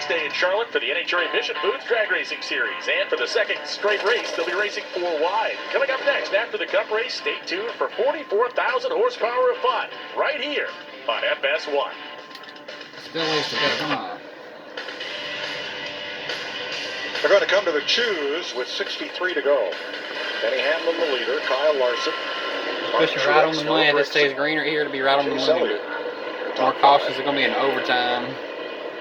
race day in Charlotte for the NHRA Mission Booth Drag Racing Series. And for the second straight race, they'll be racing 4 wide. Coming up next after the Cup race, stay tuned for 44,000 horsepower of fun right here on FS1. Still ways to go, come on. They're going to come to the choose with 63 to go. Denny Hamlin, the leader. Kyle Larson. Pushing right on the money. This stays green right here to be right on the money. More cautious is going to be in overtime.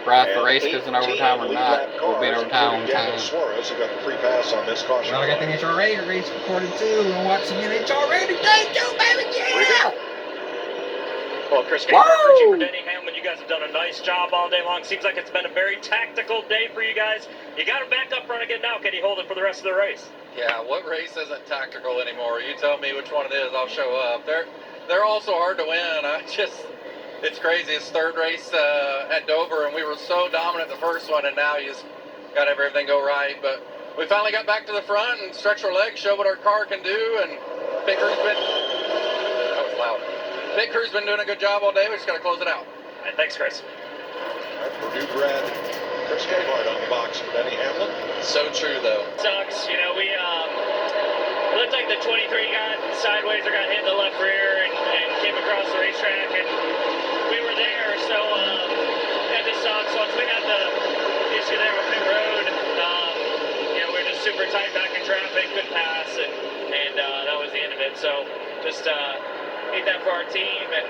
Right, if the race goes in overtime or not, we'll be in overtime on time. Suarez, who got the free pass on this caution. Well, I got the NHRA race recorded too. We're going to watch some NHRA today too, baby. Yeah! Well, Chris, encouraging for Denny Hamlin. You guys have done a nice job all day long. Seems like it's been a very tactical day for you guys. You got him back up front again now. Can he hold it for the rest of the race? Yeah, what race isn't tactical anymore? You tell me which one it is, I'll show up. They're all so hard to win. It's crazy. It's third race at Dover, and we were so dominant the first one, and now you just got to have everything go right. But we finally got back to the front and stretched our legs, showed what our car can do, and Big Crew's been... That was loud. Big Crew's been doing a good job all day. We just got to close it out. All right, thanks, Chris. Purdue grad Chris Gabehart on the box for Denny Hamlin. So true, though. Sucks. You know, we looked like the 23 got sideways or got hit in the left rear and came across the racetrack, and we were there, so that just sucks. Once we had the issue there with Pit Road, you know, we were just super tight back in traffic, couldn't pass, and that was the end of it. So just hate that for our team, and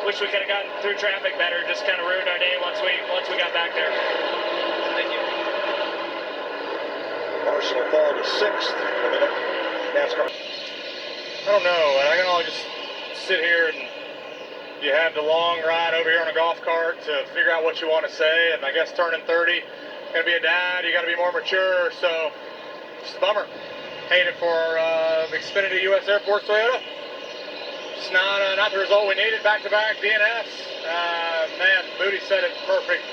wish we could have gotten through traffic better. Just kind of ruined our day once we got back there. Thank you. Larson will fall to 6th in the NASCAR. I don't know. I can only just sit here and you have the long ride over here on a golf cart to figure out what you want to say. And I guess turning 30, gonna be a dad, you got to be more mature. So just a bummer. Hate it for Xfinity US Airports Toyota. It's not the result we needed. Back-to-back DNFs. Man, Moody said it perfect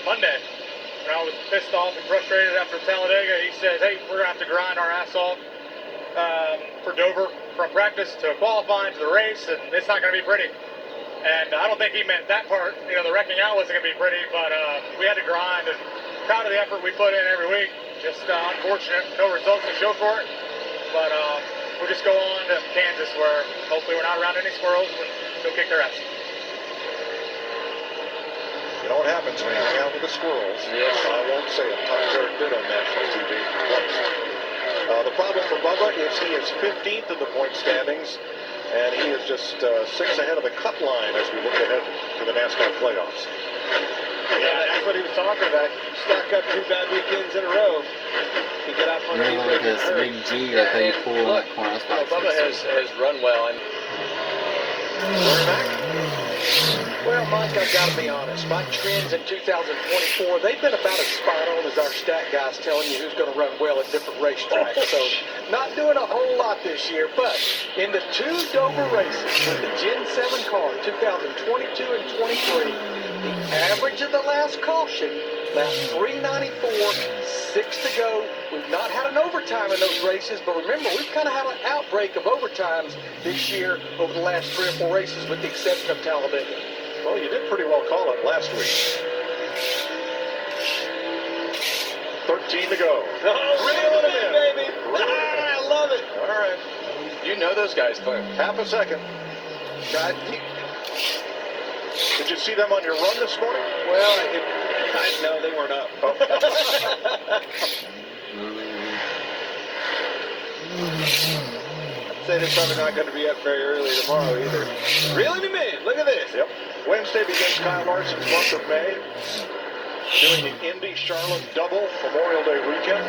Monday. When I was pissed off and frustrated after Talladega, he says, hey, we're going to have to grind our ass off for Dover from practice to qualifying to the race, and it's not going to be pretty. And I don't think he meant that part. You know, the wrecking out wasn't going to be pretty, but we had to grind, and proud of the effort we put in every week. Just unfortunate, no results to show for it. But we'll just go on to Kansas, where hopefully we're not around any squirrels and they'll kick their ass. You know what happens when you hang out with the squirrels? Yes. I won't say it. Tom Derek did on national TV. The problem for Bubba is he is 15th in the point standings, and he is just 6 ahead of the cut line as we look ahead to the NASCAR playoffs. Yeah, that's what he was talking about. Stack up 2 bad weekends in a row. He got out Really like this big G right there you pull in that corner. Bubba has run well. And Well, Mike, I've got to be honest. My trends in 2024, they've been about as spot on as our stat guys telling you who's going to run well at different racetracks. So, not doing a whole lot this year, but in the 2 Dover races with the Gen 7 car, 2022 and 23, the average of the last caution, last 394, 6 to go. We've not had an overtime in those races, but remember, we've kind of had an outbreak of overtimes this year over the last 3 or 4 races, with the exception of Talladega. Well, you did pretty well call it last week. 13 to go. Oh, really, baby. I love it. All right. you know those guys, Cliff. Half a second. God, did you see them on your run this morning? Well, no, they weren't up. I'd say they're probably not going to be up very early tomorrow either. Really, man? Look at this. Yep. Wednesday begins Kyle Larson's month of May, doing the Indy Charlotte double Memorial Day weekend.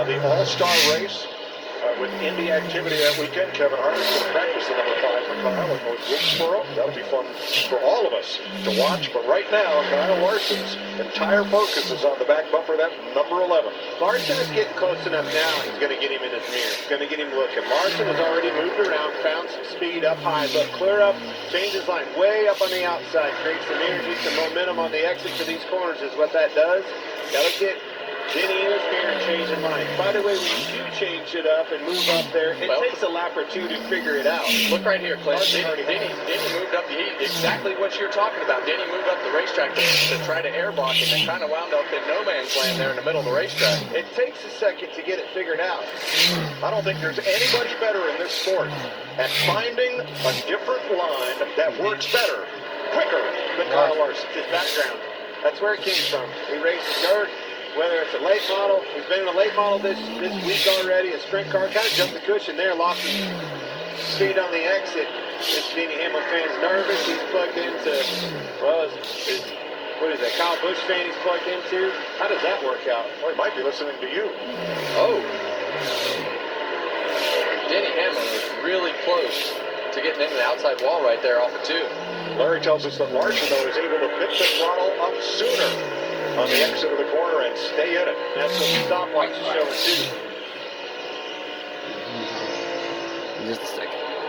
The All-Star race with Indy activity that weekend. Kevin Hart's going to practice the number 5 for Kyle at North Wilkesboro. That'll be fun for all of us to watch. But right now, Kyle Larson's entire focus is on the back bumper, that number 11. Larson is getting close enough now. He's going to get him in his mirror. He's going to get him looking. Larson has already moved around, found some speed up high. Look, clear up, change his line way up on the outside. Create some energy, some momentum on the exit to these corners is what that does. Got to get Denny is here and changing lines. By the way, when you change it up and move up there, it takes a lap or two to figure it out. Look right here, Clint. Denny Denny moved up. Exactly what you're talking about. Denny moved up the racetrack to try to air block and then kind of wound up in no man's land there in the middle of the racetrack. It takes a second to get it figured out. I don't think there's anybody better in this sport at finding a different line that works better, quicker than Kyle Larson. His background. That's where it came from. He races dirt, whether it's a late model. He's been in a late model this week already, a sprint car. Kind of jumped the cushion there, lost his speed on the exit. This Denny Hamlin fan's nervous. He's plugged into, well, what is that, Kyle Busch fan he's plugged into? How does that work out? Well, he might be listening to you. Oh. Denny Hamlin was really close to getting into the outside wall right there off of 2. Larry tells us that Larson, though, is able to pick the throttle up sooner on the exit of the corner and stay in it. That's what the stopwatch is showing, too. Just a second.